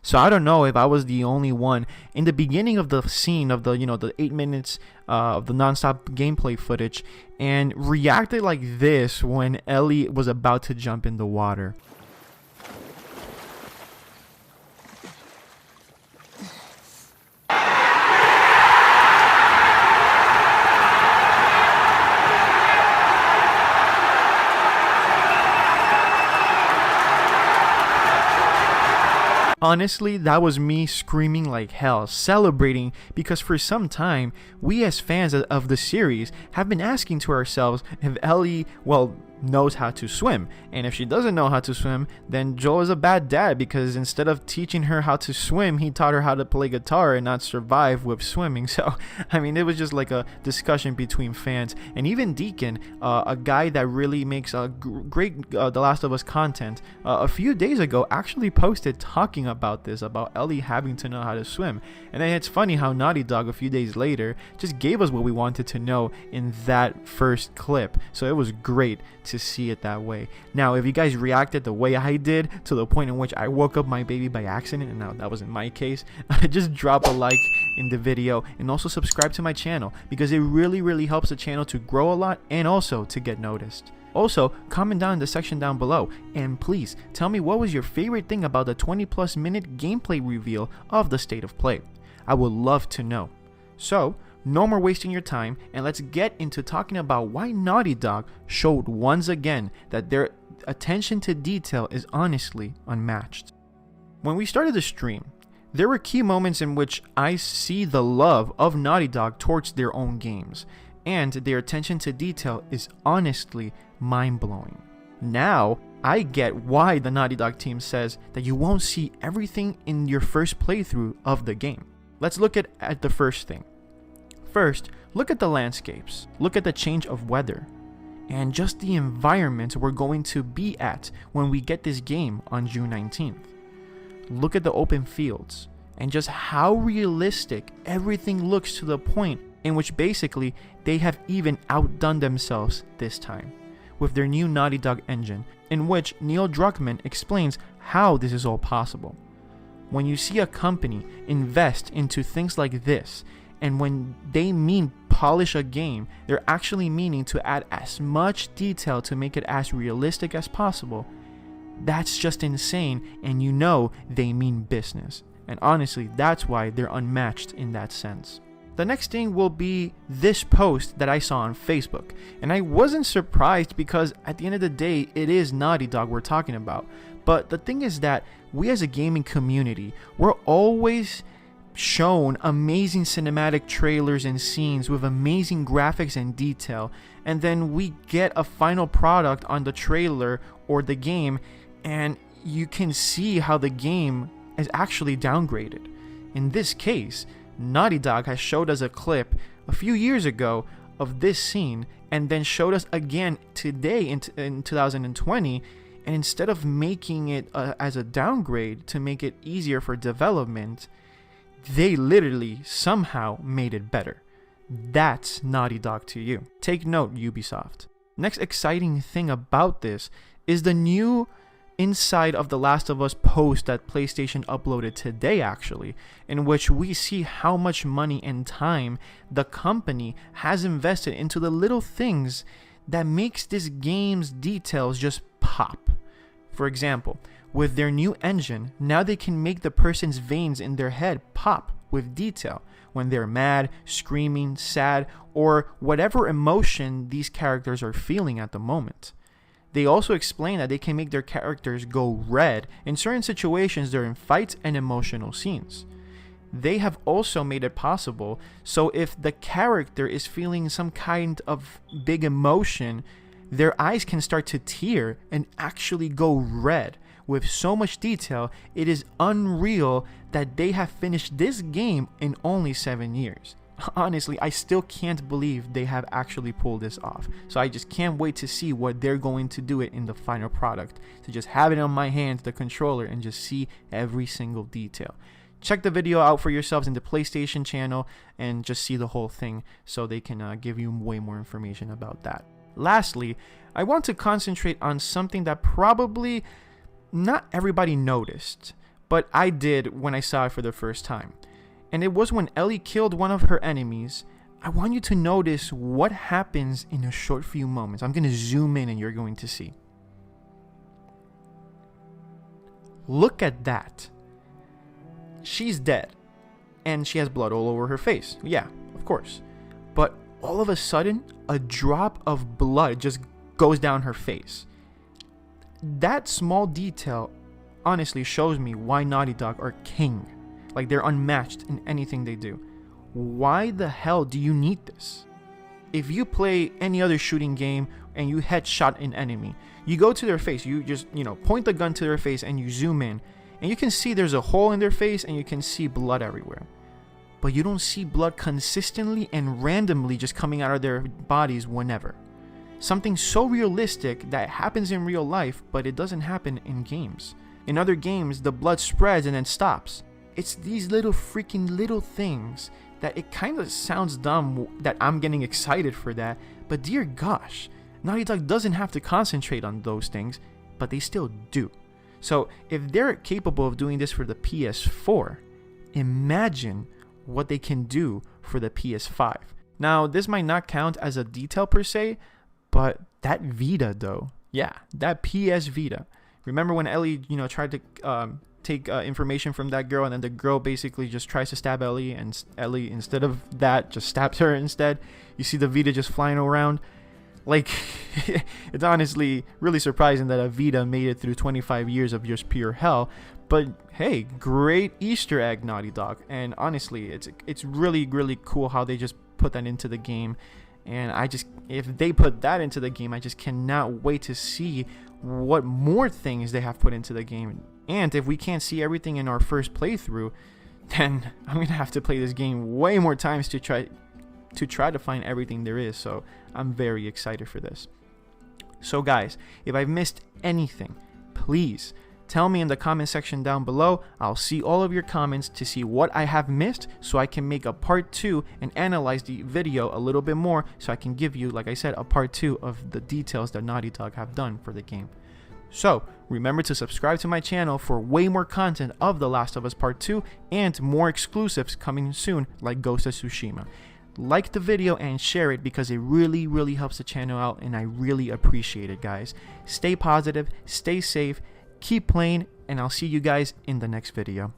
So I don't know if I was the only one in the beginning of the scene of the 8 minutes of the nonstop gameplay footage and reacted like this when Ellie was about to jump in the water. Honestly, that was me screaming like hell, celebrating, because for some time, we as fans of the series have been asking to ourselves if Ellie, knows how to swim. And if she doesn't know how to swim, then Joel is a bad dad, because instead of teaching her how to swim, he taught her how to play guitar and not survive with swimming. So, I mean, it was just like a discussion between fans. And even Deacon, a guy that really makes a great The Last of Us content, a few days ago actually posted talking about this, about Ellie having to know how to swim. And then it's funny how Naughty Dog a few days later just gave us what we wanted to know in that first clip. So it was great to see it that way. Now, if you guys reacted the way I did, to the point in which I woke up my baby by accident, and now that wasn't my case, just drop a like in the video and also subscribe to my channel, because it really helps the channel to grow a lot and also to get noticed. Also, comment down in the section down below, and please tell me what was your favorite thing about the 20+ minute gameplay reveal of the State of Play. I would love to know. So, no more wasting your time, and let's get into talking about why Naughty Dog showed once again that their attention to detail is honestly unmatched. When we started the stream, there were key moments in which I see the love of Naughty Dog towards their own games, and their attention to detail is honestly mind-blowing. Now, I get why the Naughty Dog team says that you won't see everything in your first playthrough of the game. Let's look at the first thing. First, look at the landscapes, look at the change of weather, and just the environment we're going to be at when we get this game on June 19th. Look at the open fields, and just how realistic everything looks, to the point in which basically they have even outdone themselves this time with their new Naughty Dog engine, in which Neil Druckmann explains how this is all possible. When you see a company invest into things like this, and when they mean polish a game, they're actually meaning to add as much detail to make it as realistic as possible. That's just insane, and you know they mean business. And honestly, that's why they're unmatched in that sense. The next thing will be this post that I saw on Facebook, and I wasn't surprised, because at the end of the day, it is Naughty Dog we're talking about. But the thing is that we as a gaming community, we're always shown amazing cinematic trailers and scenes with amazing graphics and detail, and then we get a final product on the trailer or the game, and you can see how the game is actually downgraded. In this case, Naughty Dog has showed us a clip a few years ago of this scene, and then showed us again today in 2020, and instead of making it as a downgrade to make it easier for development, they literally somehow made it better. That's Naughty Dog to you. Take note, Ubisoft. Next exciting thing about this is the new inside of The Last of Us post that PlayStation uploaded today, actually, in which we see how much money and time the company has invested into the little things that makes this game's details just pop. For example, with their new engine, now they can make the person's veins in their head pop with detail when they're mad, screaming, sad, or whatever emotion these characters are feeling at the moment. They also explain that they can make their characters go red in certain situations during fights and emotional scenes. They have also made it possible so if the character is feeling some kind of big emotion, their eyes can start to tear and actually go red. With so much detail, it is unreal that they have finished this game in only 7 years. Honestly, I still can't believe they have actually pulled this off. So I just can't wait to see what they're going to do it in the final product. To just have it on my hands, the controller, and just see every single detail. Check the video out for yourselves in the PlayStation channel and just see the whole thing so they can give you way more information about that. Lastly, I want to concentrate on something that probably not everybody noticed, but I did when I saw it for the first time. And it was when Ellie killed one of her enemies. I want you to notice what happens in a short few moments. I'm going to zoom in and you're going to see. Look at that. She's dead. And she has blood all over her face. Yeah, of course. But all of a sudden, a drop of blood just goes down her face. That small detail honestly shows me why Naughty Dog are king. Like, they're unmatched in anything they do. Why the hell do you need this? If you play any other shooting game and you headshot an enemy, you go to their face, you just, point the gun to their face and you zoom in, and you can see there's a hole in their face and you can see blood everywhere. But you don't see blood consistently and randomly just coming out of their bodies whenever. Something so realistic that happens in real life, but it doesn't happen in games. In other games, the blood spreads and then stops. It's these little things that it kind of sounds dumb that I'm getting excited for that, but dear gosh, Naughty Dog doesn't have to concentrate on those things, but they still do. So if they're capable of doing this for the PS4, imagine what they can do for the PS5. Now, this might not count as a detail per se, but that Vita though, yeah, that PS Vita. Remember when Ellie, tried to take information from that girl, and then the girl basically just tries to stab Ellie, and Ellie, instead of that, just stabs her instead. You see the Vita just flying around. Like, it's honestly really surprising that a Vita made it through 25 years of just pure hell. But hey, great Easter egg, Naughty Dog. And honestly, it's really, really cool how they just put that into the game. And if they put that into the game, I just cannot wait to see what more things they have put into the game. And if we can't see everything in our first playthrough, then I'm going to have to play this game way more times to try to find everything there is. So I'm very excited for this. So guys, if I've missed anything, please tell me in the comment section down below. I'll see all of your comments to see what I have missed, so I can make a part 2 and analyze the video a little bit more, so I can give you, like I said, a part 2 of the details that Naughty Dog have done for the game. So remember to subscribe to my channel for way more content of The Last of Us Part 2 and more exclusives coming soon, like Ghost of Tsushima. Like the video and share it, because it really, really helps the channel out, and I really appreciate it, guys. Stay positive, stay safe, keep playing, and I'll see you guys in the next video.